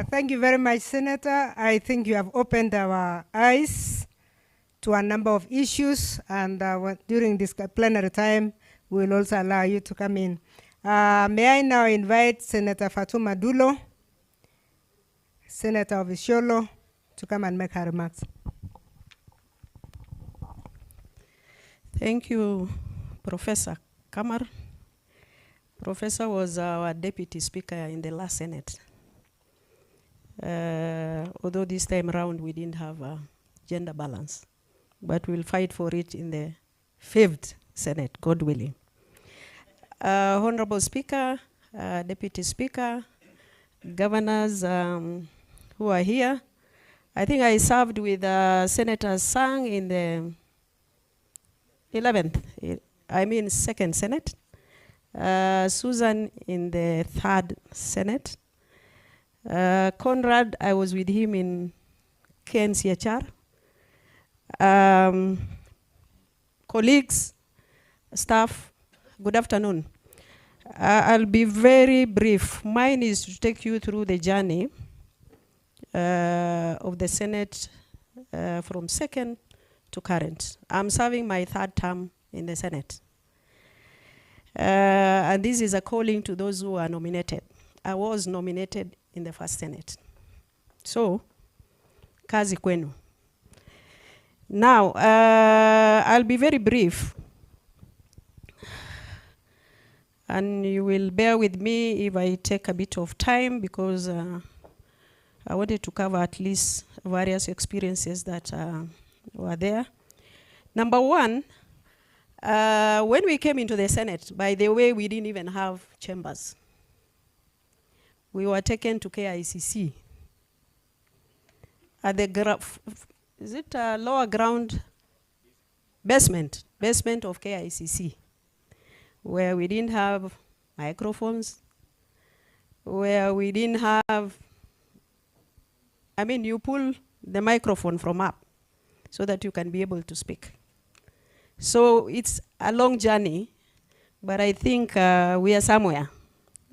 Thank you very much, Senator. I think you have opened our eyes to a number of issues, and during this plenary time, we will also allow you to come in. May I now invite Senator Fatuma Dulo, Senator of Isiolo, to come and make her remarks. Thank you, Professor Kamar. Professor was our deputy speaker in the last Senate. Although this time around we didn't have a gender balance, but we'll fight for it in the 5th Senate, God willing. Honorable Speaker, Deputy Speaker, governors who are here. I think I served with Senator Sang in the 2nd Senate. Susan in the 3rd Senate. Conrad, I was with him in KNCHR. Colleagues, staff, good afternoon. I'll be very brief. Mine is to take you through the journey of the Senate from 2nd to current. I'm serving my 3rd term in the Senate. And this is a calling to those who are nominated. I was nominated in the 1st Senate. So, kazi kwenu. Now, I'll be very brief. And you will bear with me if I take a bit of time, because I wanted to cover at least various experiences that were there. Number one, when we came into the Senate, by the way, we didn't even have chambers. We were taken to KICC at the lower ground basement of KICC, where we didn't have microphones, where we didn't have, you pull the microphone from up so that you can be able to speak. So it's a long journey, but I think we are somewhere,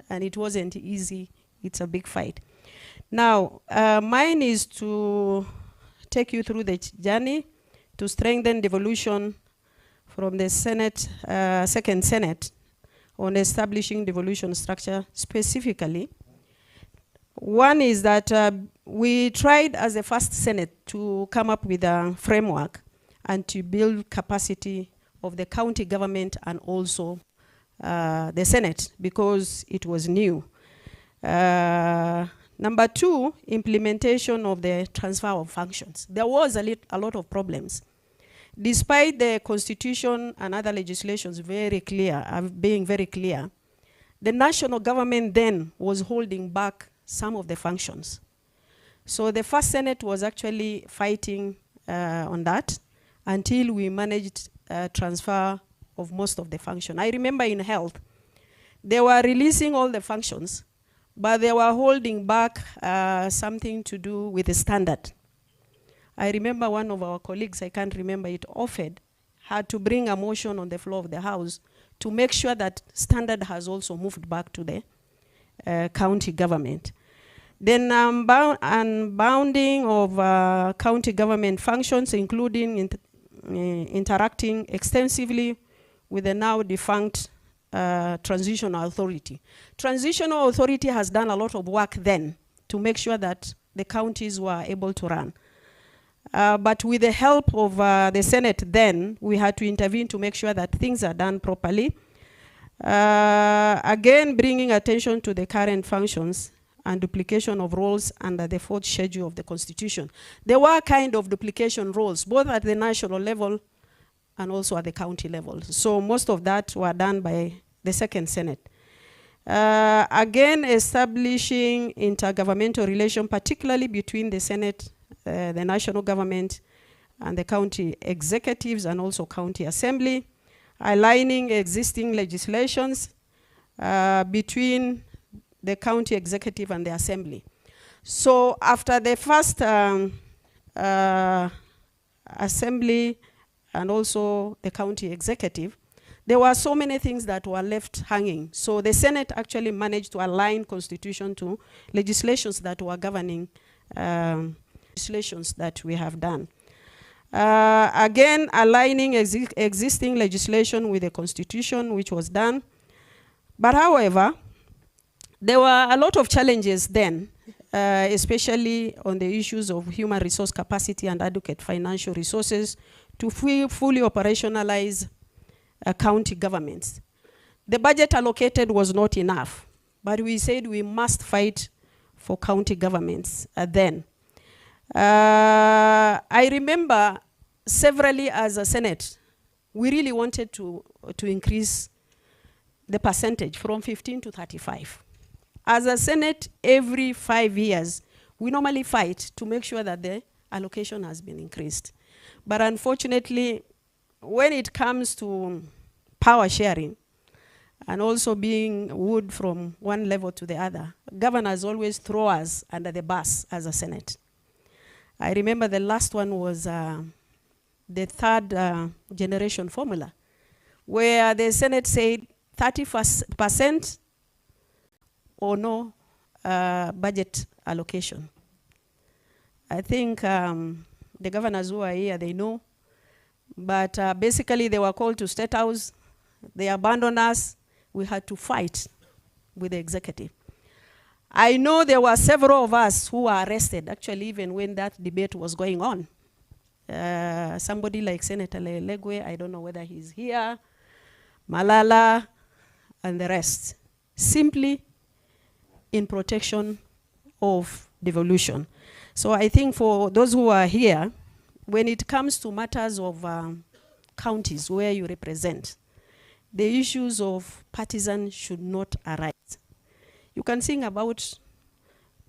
and it wasn't easy. It's a big fight. Now, mine is to take you through the journey to strengthen devolution from the Senate, 2nd Senate, on establishing devolution structure specifically. One is that we tried as a 1st Senate to come up with a framework and to build capacity of the county government and also the Senate, because it was new. Number 2, implementation of the transfer of functions. There was a lot of problems. Despite the constitution and other legislations being very clear, the national government then was holding back some of the functions. So the 1st Senate was actually fighting on that until we managed transfer of most of the function. I remember in health, they were releasing all the functions, but they were holding back something to do with the standard. I remember one of our colleagues, I can't remember it, offered, had to bring a motion on the floor of the House to make sure that standard has also moved back to the county government. Then unbounding of county government functions, including interacting extensively with the now defunct Transitional Authority. Transitional Authority has done a lot of work then to make sure that the counties were able to run. But with the help of the Senate then, we had to intervene to make sure that things are done properly. Again, bringing attention to the current functions and duplication of roles under the 4th schedule of the Constitution. There were kind of duplication roles, both at the national level and also at the county level. So most of that were done by the 2nd Senate. Again, establishing intergovernmental relation, particularly between the Senate, the national government, and the county executives and also county assembly, aligning existing legislations between the county executive and the assembly. So after the first assembly and also the county executive, there were so many things that were left hanging. So the Senate actually managed to align constitution to legislations that were governing legislations that we have done. Again, aligning existing legislation with the constitution, which was done. But however, there were a lot of challenges then, especially on the issues of human resource capacity and adequate financial resources to fully operationalize county governments. The budget allocated was not enough, but we said we must fight for county governments then. I remember severally as a Senate, we really wanted to increase the percentage from 15 to 35. As a Senate, every 5 years, we normally fight to make sure that the allocation has been increased. But unfortunately, when it comes to power sharing and also being wood from one level to the other, governors always throw us under the bus as a Senate. I remember the last one was the third generation formula, where the Senate said 30% or no budget allocation. I think the governors who are here, they know. But basically, they were called to State House. They abandoned us. We had to fight with the executive. I know there were several of us who were arrested, actually, even when that debate was going on. Somebody like Senator Legwe, I don't know whether he's here, Malala, and the rest, simply in protection of devolution. So I think for those who are here, when it comes to matters of counties where you represent, the issues of partisan should not arise. You can sing about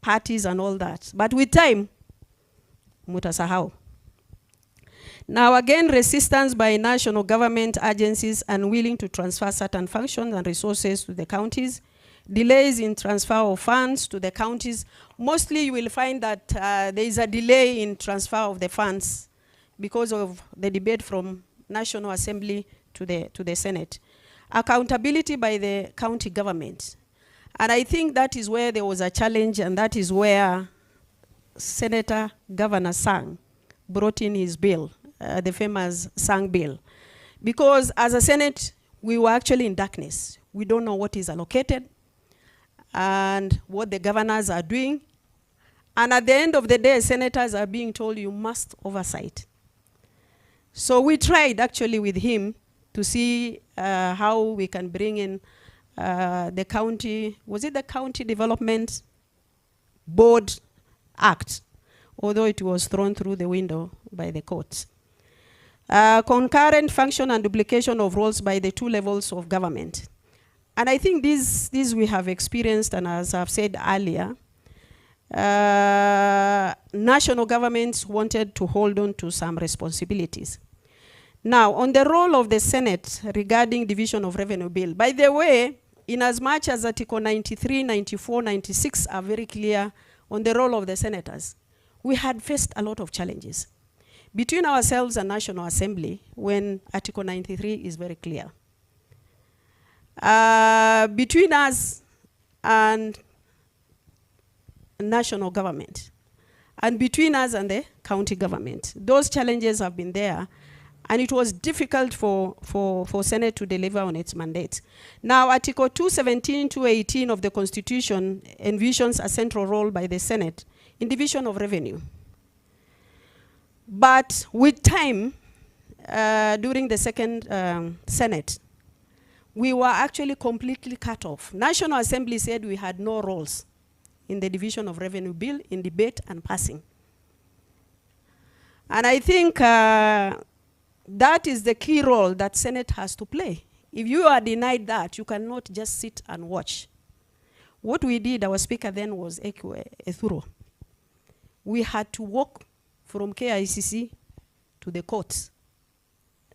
parties and all that, but with time, mutasahau. Now again, resistance by national government agencies unwilling to transfer certain functions and resources to the counties, delays in transfer of funds to the counties. Mostly you will find that there is a delay in transfer of the funds because of the debate from National Assembly to the Senate. Accountability by the county government. And I think that is where there was a challenge, and that is where Senator Governor Sang brought in his bill, the famous Sang bill. Because as a Senate, we were actually in darkness. We don't know what is allocated and what the governors are doing. And at the end of the day, senators are being told you must oversight. So we tried actually with him to see how we can bring in the county, was it the County Development Board Act, although it was thrown through the window by the courts. Concurrent function and duplication of roles by the two levels of government. And I think these we have experienced, and as I've said earlier, national governments wanted to hold on to some responsibilities. Now, on the role of the Senate regarding division of revenue bill, by the way, in as much as Article 93, 94, 96 are very clear on the role of the senators, we had faced a lot of challenges between ourselves and National Assembly when Article 93 is very clear. Between us and national government, and between us and the county government. Those challenges have been there, and it was difficult for Senate to deliver on its mandate. Now, Article 217, 218 of the Constitution envisions a central role by the Senate in division of revenue. But with time, during the second Senate, we were actually completely cut off. National Assembly said we had no roles in the division of revenue bill, in debate and passing. And I think that is the key role that Senate has to play. If you are denied that, you cannot just sit and watch. What we did, our speaker then was Uhuru. We had to walk from KICC to the courts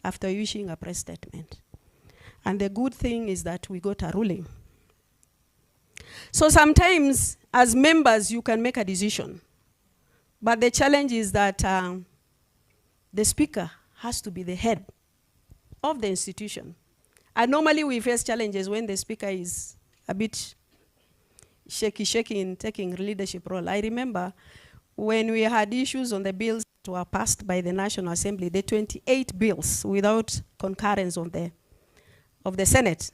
after issuing a press statement. And the good thing is that we got a ruling. So sometimes, as members, you can make a decision. But the challenge is that the speaker has to be the head of the institution. And normally we face challenges when the speaker is a bit shaky in taking leadership role. I remember when we had issues on the bills that were passed by the National Assembly, the 28 bills without concurrence of the Senate.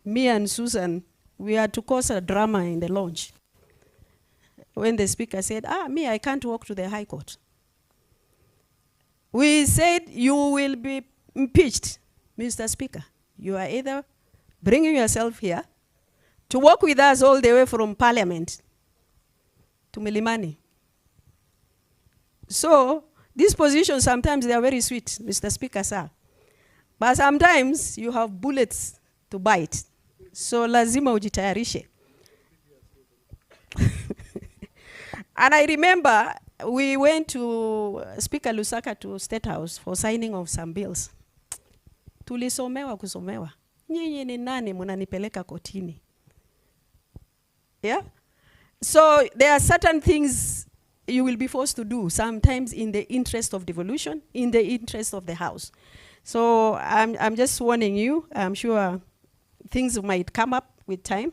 Me and Susan, we had to cause a drama in the lounge when the speaker said, I can't walk to the High Court. We said, you will be impeached, Mr. Speaker. You are either bringing yourself here to work with us all the way from Parliament to Milimani. So these positions, sometimes they are very sweet, Mr. Speaker, sir. But sometimes you have bullets to bite. So lazima ujitayarishe. And I remember we went to Speaker Lusaka to State House for signing of some bills. Tulisomewa kusomewa. Nyinyi ni nani munanipeleka kotini? Yeah? So there are certain things you will be forced to do, sometimes in the interest of devolution, in the interest of the House. So I'm just warning you. I'm sure things might come up with time.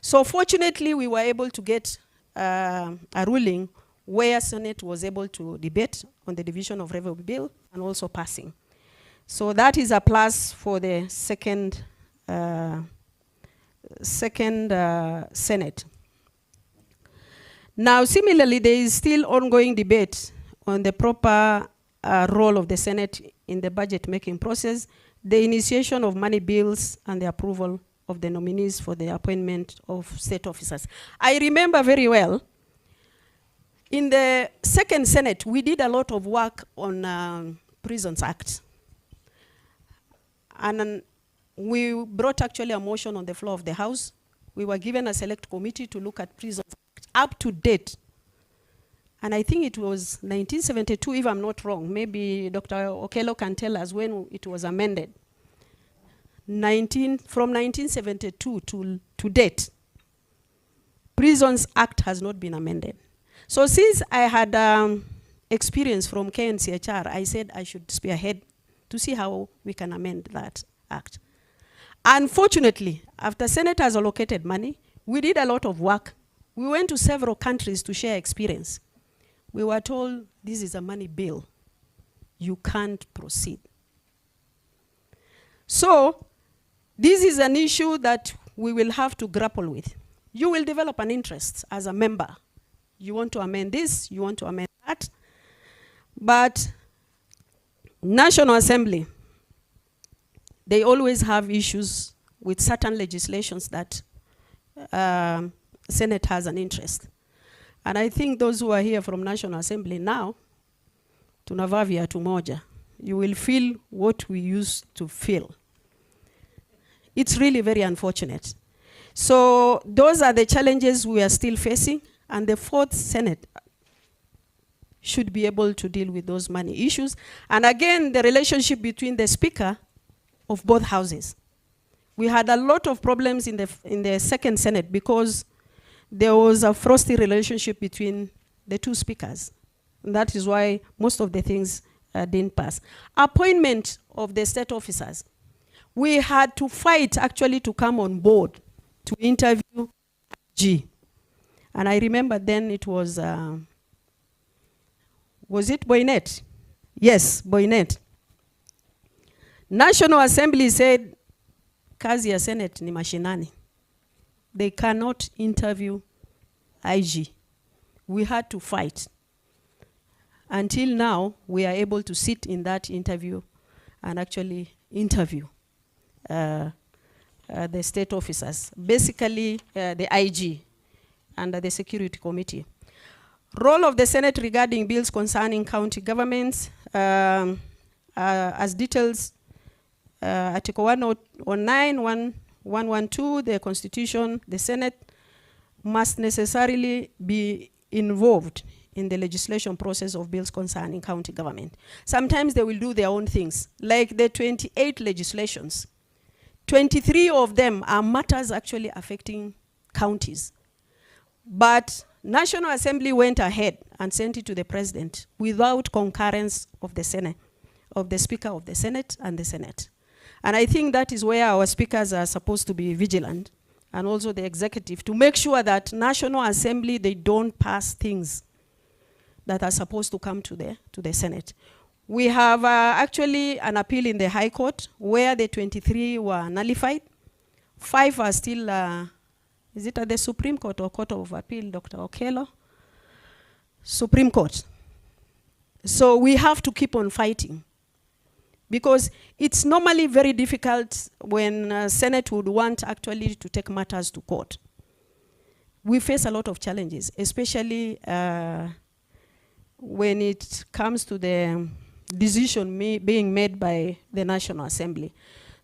So fortunately, we were able to get a ruling where Senate was able to debate on the division of revenue bill and also passing. So that is a plus for the second Senate. Now, similarly, there is still ongoing debate on the proper role of the Senate in the budget-making process, the initiation of money bills, and the approval of the nominees for the appointment of state officers. I remember very well, in the second Senate, we did a lot of work on Prisons Act. And we brought actually a motion on the floor of the House. We were given a select committee to look at Prisons Act up to date. And I think it was 1972, if I'm not wrong. Maybe Dr. Okello can tell us when it was amended. From 1972 to date, Prisons Act has not been amended. So since I had experience from KNCHR, I said I should spearhead to see how we can amend that act. Unfortunately, after Senate has allocated money, we did a lot of work. We went to several countries to share experience. We were told, this is a money bill. You can't proceed. So, this is an issue that we will have to grapple with. You will develop an interest as a member. You want to amend this, you want to amend that. But National Assembly, they always have issues with certain legislations that Senate has an interest. And I think those who are here from National Assembly now, tunavaa viatu moja, you will feel what we used to feel. It's really very unfortunate. So those are the challenges we are still facing, and the fourth Senate should be able to deal with those money issues. And again, the relationship between the Speaker of both houses. We had a lot of problems in the second Senate because there was a frosty relationship between the two speakers. And that is why most of the things didn't pass. Appointment of the state officers. We had to fight actually to come on board to interview G. And I remember then it was it Boynet? Yes, Boynet. National Assembly said, kazi ya Senate ni mashinani. They cannot interview IG. We had to fight. Until now, we are able to sit in that interview and actually interview the state officers. Basically, the IG and the Security Committee. Role of the Senate regarding bills concerning county governments, as details, Article 109, 112, the Constitution, the Senate must necessarily be involved in the legislation process of bills concerning county government. Sometimes they will do their own things, like the 28 legislations. 23 of them are matters actually affecting counties. But National Assembly went ahead and sent it to the President without concurrence of the Senate, of the Speaker of the Senate and the Senate. And I think that is where our speakers are supposed to be vigilant, and also the executive, to make sure that National Assembly, they don't pass things that are supposed to come to the Senate. We have actually an appeal in the High Court where the 23 were nullified. 5 are still, is it at the Supreme Court or Court of Appeal, Dr. Okello? Supreme Court. So we have to keep on fighting, because it's normally very difficult when Senate would want actually to take matters to court. We face a lot of challenges, especially when it comes to the decision being made by the National Assembly.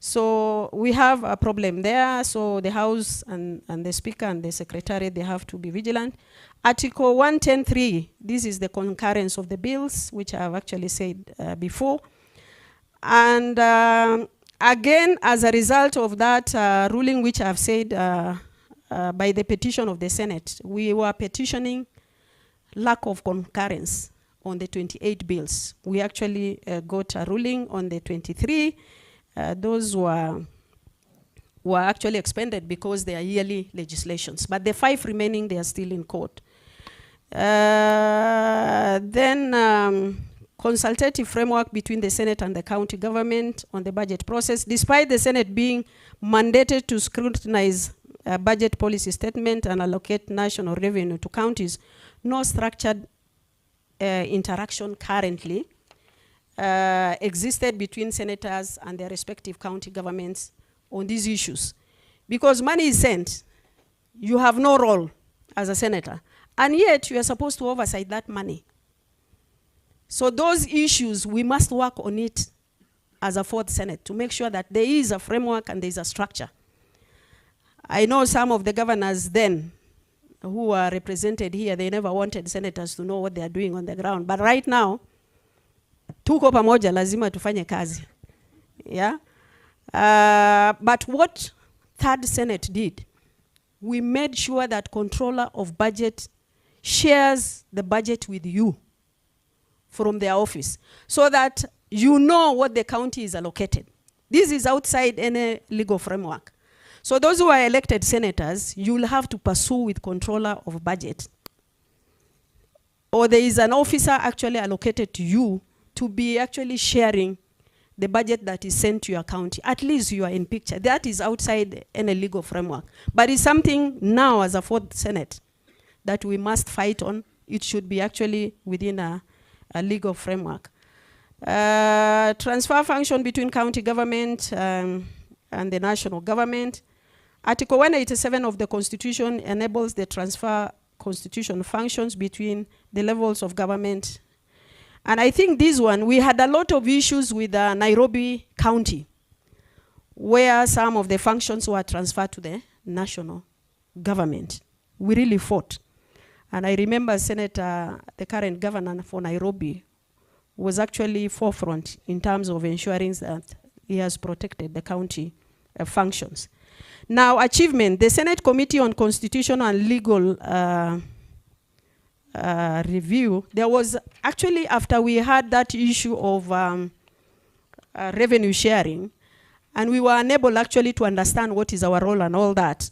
So we have a problem there. So the House and the Speaker and the Secretary, they have to be vigilant. Article 110.3, this is the concurrence of the bills, which I have actually said before. And again, as a result of that ruling, which I've said by the petition of the Senate, we were petitioning lack of concurrence on the 28 bills. We actually got a ruling on the 23. Those were actually expended because they are yearly legislations. But the 5 remaining, they are still in court. Then consultative framework between the Senate and the county government on the budget process. Despite the Senate being mandated to scrutinize budget policy statement and allocate national revenue to counties, no structured interaction currently existed between senators and their respective county governments on these issues. Because money is sent, you have no role as a senator, and yet you are supposed to oversight that money. So those issues, we must work on it as a 4th Senate to make sure that there is a framework and there is a structure. I know some of the governors then who are represented here, they never wanted senators to know what they are doing on the ground. But right now, tuko pamoja, lazima tufanye kazi. Yeah? But what 3rd Senate did, we made sure that controller of budget shares the budget with you from their office, so that you know what the county is allocated. This is outside any legal framework. So those who are elected senators, you'll have to pursue with controller of budget. Or there is an officer actually allocated to you to be actually sharing the budget that is sent to your county. At least you are in picture. That is outside any legal framework. But it's something now as a 4th Senate that we must fight on. It should be actually within a legal framework. Transfer function between county government and the national government. Article 187 of the Constitution enables the transfer constitution functions between the levels of government. And I think this one, we had a lot of issues with Nairobi County, where some of the functions were transferred to the national government. We really fought. And I remember Senator, the current governor for Nairobi, was actually forefront in terms of ensuring that he has protected the county functions. Now, achievement, the Senate Committee on Constitutional and Legal Review, there was actually, after we had that issue of revenue sharing, and we were unable actually to understand what is our role and all that,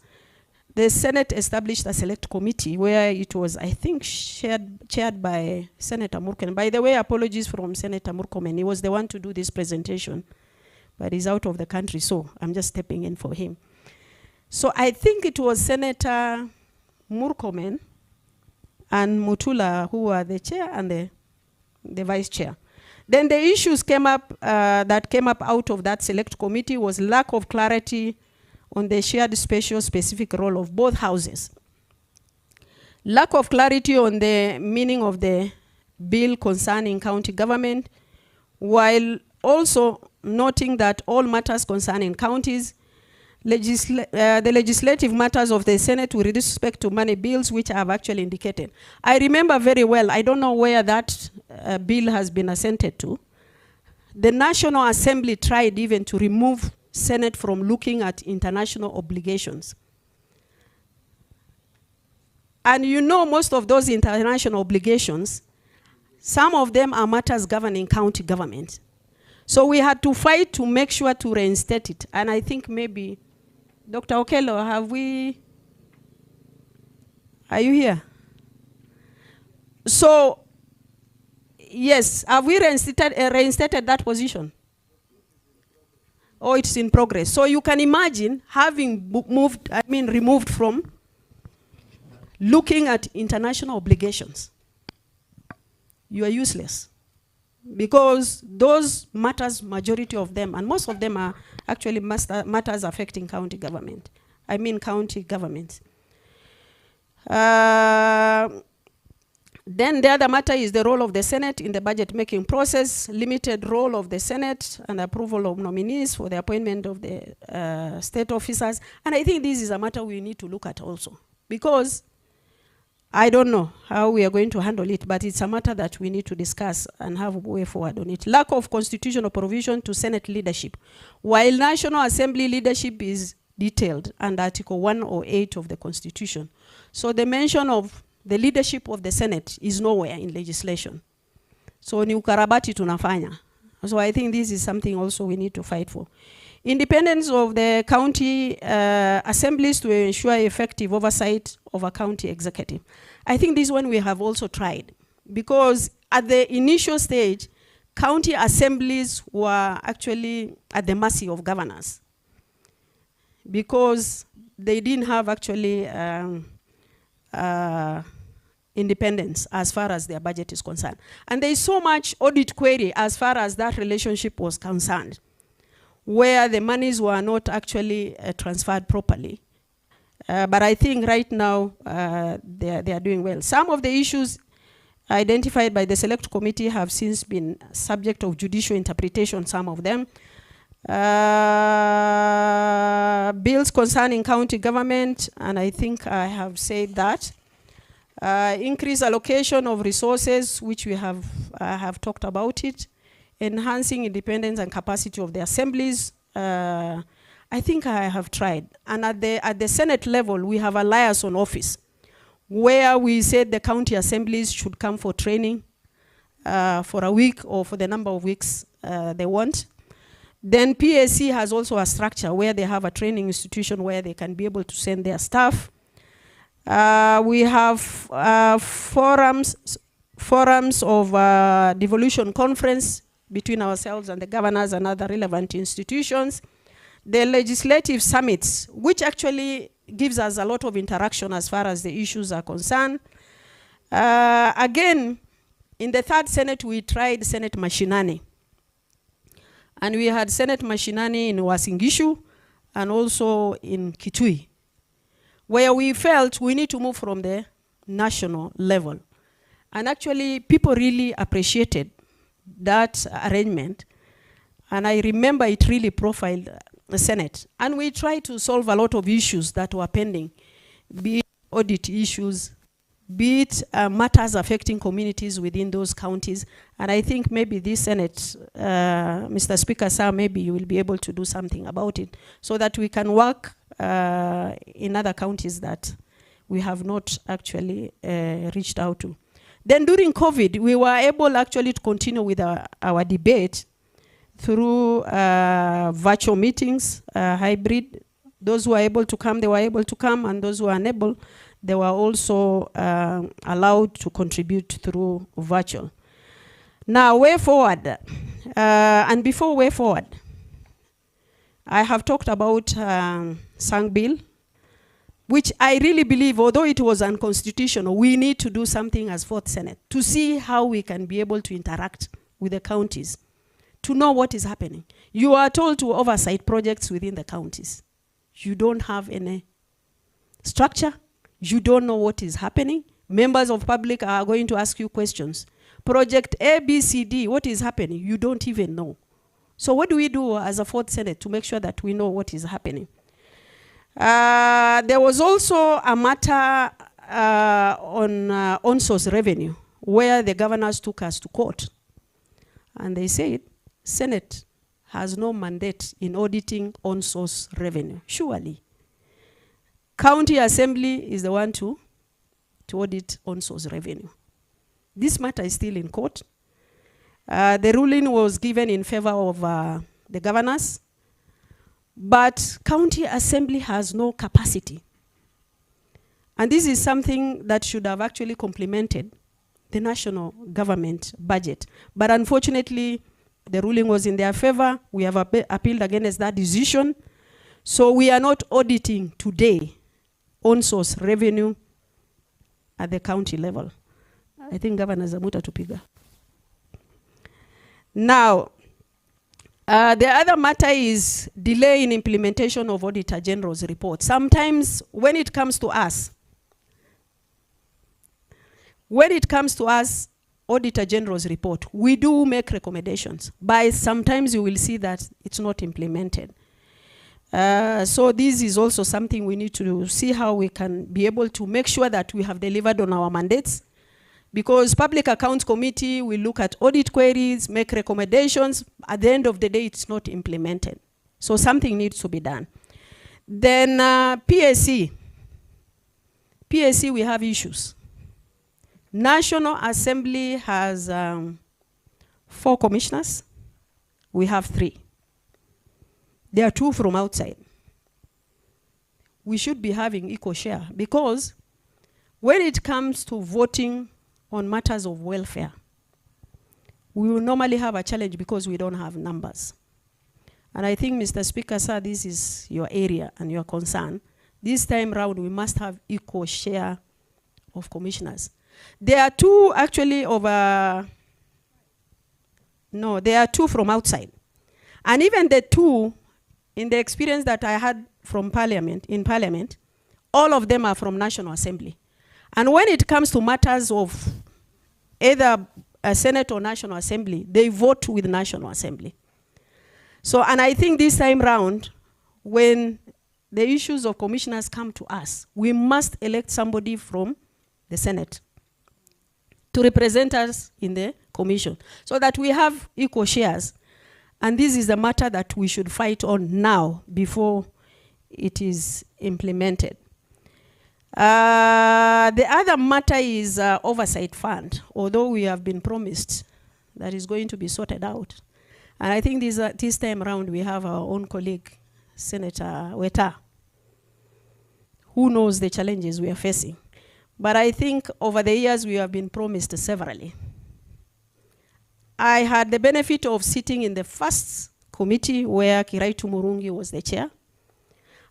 the Senate established a select committee where it was, I think, chaired by Senator Murkomen. By the way, apologies from Senator Murkomen. He was the one to do this presentation, but he's out of the country, so I'm just stepping in for him. So I think it was Senator Murkomen and Mutula who were the chair and the vice chair. Then the issues came up that came up out of that select committee was lack of clarity on the shared special specific role of both houses. Lack of clarity on the meaning of the bill concerning county government, while also noting that all matters concerning counties, the legislative matters of the Senate with respect to money bills, which I have actually indicated. I remember very well, I don't know where that bill has been assented to. The National Assembly tried even to remove Senate from looking at international obligations. And you know, most of those international obligations, some of them are matters governing county government. So we had to fight to make sure to reinstate it. And I think maybe, Dr. Okello, are you here? So, yes, have we reinstated that position? Or it's in progress? So you can imagine having removed from looking at international obligations. You are useless. Because those matters, majority of them, and most of them are actually matters affecting county government. County governments. Then the other matter is the role of the Senate in the budget making process, limited role of the Senate and approval of nominees for the appointment of the state officers. And I think this is a matter we need to look at also, because I don't know how we are going to handle it, but it's a matter that we need to discuss and have a way forward on it. Lack of constitutional provision to Senate leadership. While National Assembly leadership is detailed under Article 108 of the Constitution, so the mention of the leadership of the Senate is nowhere in legislation. So ni ukarabati tunafanya. So I think this is something also we need to fight for. Independence of the county assemblies to ensure effective oversight of a county executive. I think this one we have also tried, because at the initial stage, county assemblies were actually at the mercy of governors, because they didn't have actually independence as far as their budget is concerned. And there is so much audit query as far as that relationship was concerned, where the monies were not actually transferred properly. But I think right now they are doing well. Some of the issues identified by the select committee have since been subject of judicial interpretation, some of them. Bills concerning county government, and I think I have said that. Increase allocation of resources, which we have talked about it. Enhancing independence and capacity of the assemblies. I think I have tried. And at the Senate level, we have a liaison office, where we said the county assemblies should come for training for a week or for the number of weeks they want. Then PAC has also a structure where they have a training institution where they can be able to send their staff. We have forums of devolution conference between ourselves and the governors and other relevant institutions. The legislative summits, which actually gives us a lot of interaction as far as the issues are concerned. Again, in the third Senate, we tried Senate Mashinani. And we had Senate Mashinani in Wasingishu and also in Kitui, where we felt we need to move from the national level. And actually, people really appreciated that arrangement. And I remember it really profiled the Senate. And we tried to solve a lot of issues that were pending, be it audit issues, be it matters affecting communities within those counties. And I think maybe this Senate, Mr. Speaker, sir, maybe you will be able to do something about it, so that we can work in other counties that we have not actually reached out to. Then during COVID, we were able actually to continue with our debate through virtual meetings, hybrid. Those who were able to come, they were able to come, and those who were unable, they were also allowed to contribute through virtual. Now, way forward, and before way forward, I have talked about Sang Bill, which I really believe, although it was unconstitutional, we need to do something as Fourth Senate to see how we can be able to interact with the counties, to know what is happening. You are told to oversight projects within the counties. You don't have any structure. You don't know what is happening. Members of public are going to ask you questions. Project A, B, C, D, what is happening? You don't even know. So what do we do as a Fourth Senate to make sure that we know what is happening? There was also a matter on source revenue, where the governors took us to court. And they said, Senate has no mandate in auditing on source revenue. Surely. County Assembly is the one to audit on source revenue. This matter is still in court. The ruling was given in favor of the governors, but county assembly has no capacity. And this is something that should have actually complemented the national government budget. But unfortunately, the ruling was in their favor. We have appealed against that decision. So we are not auditing today on-source revenue at the county level. I think Governor Zamuta Tupiga. Now, the other matter is delay in implementation of Auditor General's report. Sometimes when it comes to us, Auditor General's report, we do make recommendations, but sometimes you will see that it's not implemented. So this is also something we need to see how we can be able to make sure that we have delivered on our mandates, because Public Accounts Committee will look at audit queries, make recommendations. At the end of the day, it's not implemented. So something needs to be done. Then PSC, we have issues. National Assembly has 4 commissioners. We have 3. There are 2 from outside. We should be having equal share, because when it comes to voting on matters of welfare, we will normally have a challenge because we don't have numbers. And I think, Mr. Speaker, sir, this is your area and your concern. This time round, we must have equal share of commissioners. There are 2 actually there are 2 from outside. And even the 2, in the experience that I had from in Parliament, all of them are from National Assembly. And when it comes to matters of either a Senate or National Assembly, they vote with National Assembly. So, and I think this time round, when the issues of commissioners come to us, we must elect somebody from the Senate to represent us in the commission, so that we have equal shares. And this is a matter that we should fight on now before it is implemented. The other matter is oversight fund, although we have been promised that is going to be sorted out. And I think this time around we have our own colleague, Senator Weta, who knows the challenges we are facing. But I think over the years we have been promised severally. I had the benefit of sitting in the first committee where Kiraitu Murungi was the chair.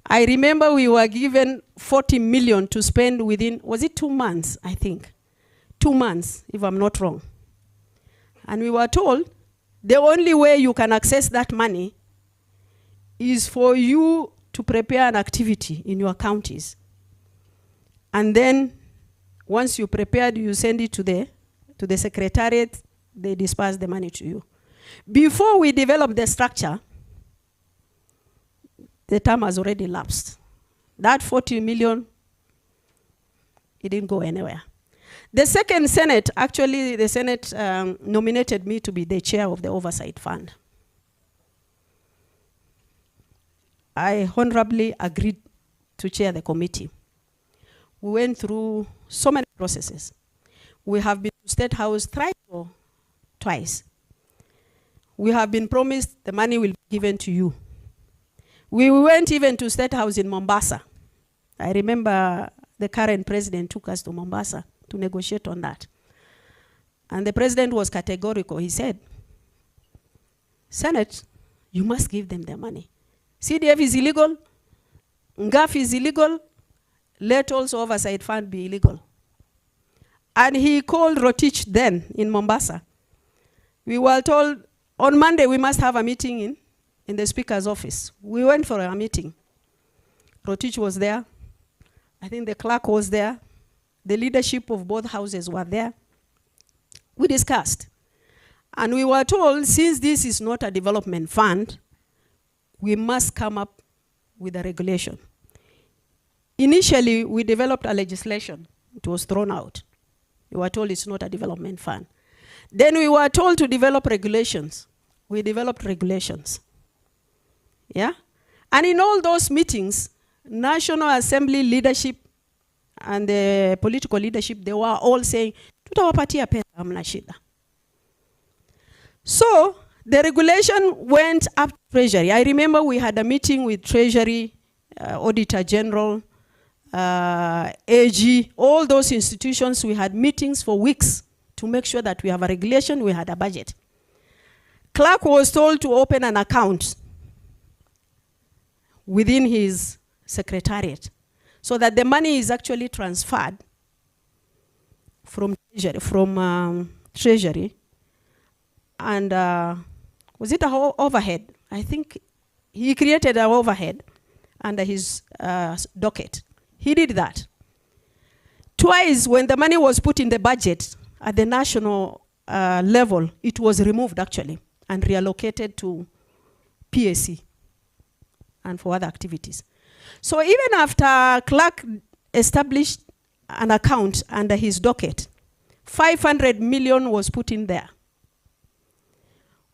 I remember we were given 40 million to spend within, was it 2 months, I think? 2 months, if I'm not wrong. And we were told the only way you can access that money is for you to prepare an activity in your counties. And then once you prepared, you send it to the secretariat, they disperse the money to you. Before we develop the structure, the term has already lapsed. That 40 million, it didn't go anywhere. The second Senate, actually the Senate nominated me to be the chair of the Oversight Fund. I honorably agreed to chair the committee. We went through so many processes. We have been to State House thrice or twice. We have been promised the money will be given to you. We went even to State House in Mombasa. I remember the current president took us to Mombasa to negotiate on that. And the president was categorical. He said, Senate, you must give them their money. CDF is illegal. NGAF is illegal. Let also Oversight Fund be illegal. And he called Rotich then in Mombasa. We were told on Monday we must have a meeting in the Speaker's office. We went for a meeting. Rotich was there. I think the clerk was there. The leadership of both houses were there. We discussed. And we were told, since this is not a development fund, we must come up with a regulation. Initially, we developed a legislation. It was thrown out. We were told it's not a development fund. Then we were told to develop regulations. We developed regulations. Yeah? And in all those meetings, National Assembly leadership and the political leadership, they were all saying, tutawapatia pesa hamna shida. So the regulation went up to Treasury. I remember we had a meeting with Treasury, Auditor General, AG, all those institutions. We had meetings for weeks to make sure that we have a regulation, we had a budget. Clerk was told to open an account within his secretariat so that the money is actually transferred from Treasury, and was it a overhead? I think he created an overhead under his docket. He did that. Twice, when the money was put in the budget at the national level, it was removed actually and reallocated to PAC and for other activities. So even after Clerk established an account under his docket, 500 million was put in there.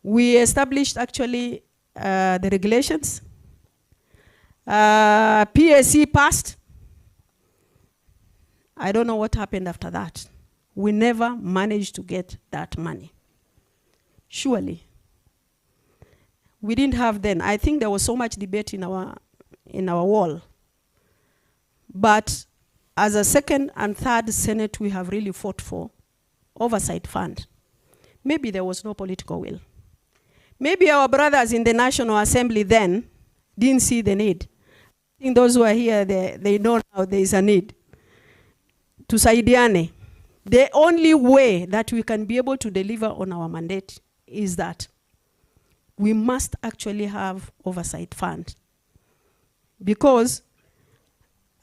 We established actually the regulations. PAC passed. I don't know what happened after that. We never managed to get that money. Surely. We didn't have then. I think there was so much debate in our wall. But as a second and third Senate, we have really fought for oversight fund. Maybe there was no political will. Maybe our brothers in the National Assembly then didn't see the need. I think those who are here, they know now there is a need. To Saidiane, the only way that we can be able to deliver on our mandate is that we must actually have oversight fund. Because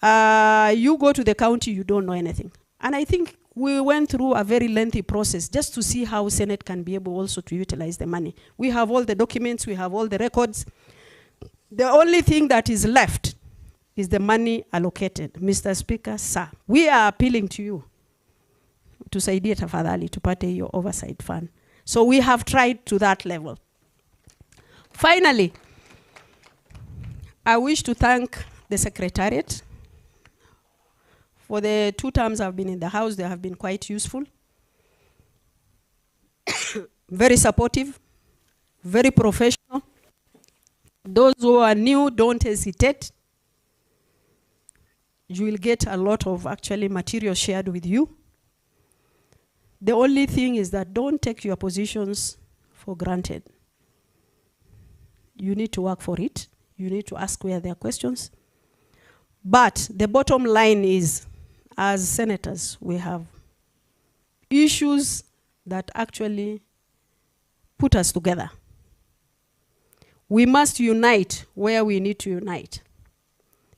you go to the county, you don't know anything. And I think we went through a very lengthy process just to see how Senate can be able also to utilize the money. We have all the documents, we have all the records. The only thing that is left is the money allocated. Mr. Speaker, sir, we are appealing to you to saidia tafadhali tupate your oversight fund. So we have tried to that level. Finally, I wish to thank the Secretariat. For the 2 terms I've been in the House, they have been quite useful. Very supportive, very professional. Those who are new, don't hesitate. You will get a lot of actually material shared with you. The only thing is that don't take your positions for granted. You need to work for it. You need to ask where there are questions. But the bottom line is, as senators, we have issues that actually put us together. We must unite where we need to unite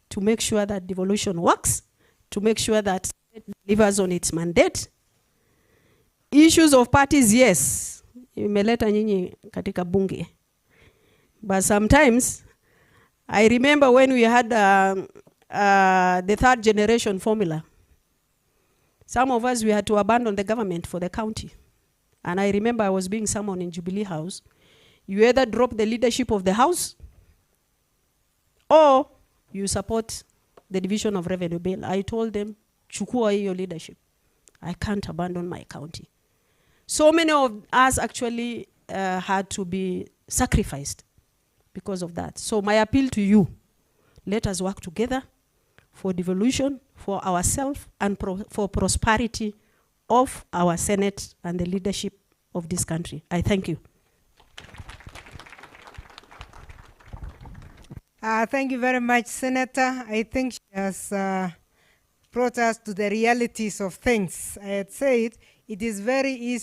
to make sure that devolution works, to make sure that it delivers on its mandate. Issues of parties, yes, imeleta nyinyi katika bunge. But sometimes, I remember when we had the 3rd generation formula, some of us, we had to abandon the government for the county. And I remember I was being summoned in Jubilee House. You either drop the leadership of the House or you support the division of revenue bill. I told them, chukua hiyo leadership. I can't abandon my county. So many of us actually had to be sacrificed because of that. So my appeal to you, let us work together for devolution, for ourselves, and for prosperity of our Senate and the leadership of this country. I thank you. Thank you very much, Senator. I think she has brought us to the realities of things. I had said it is very easy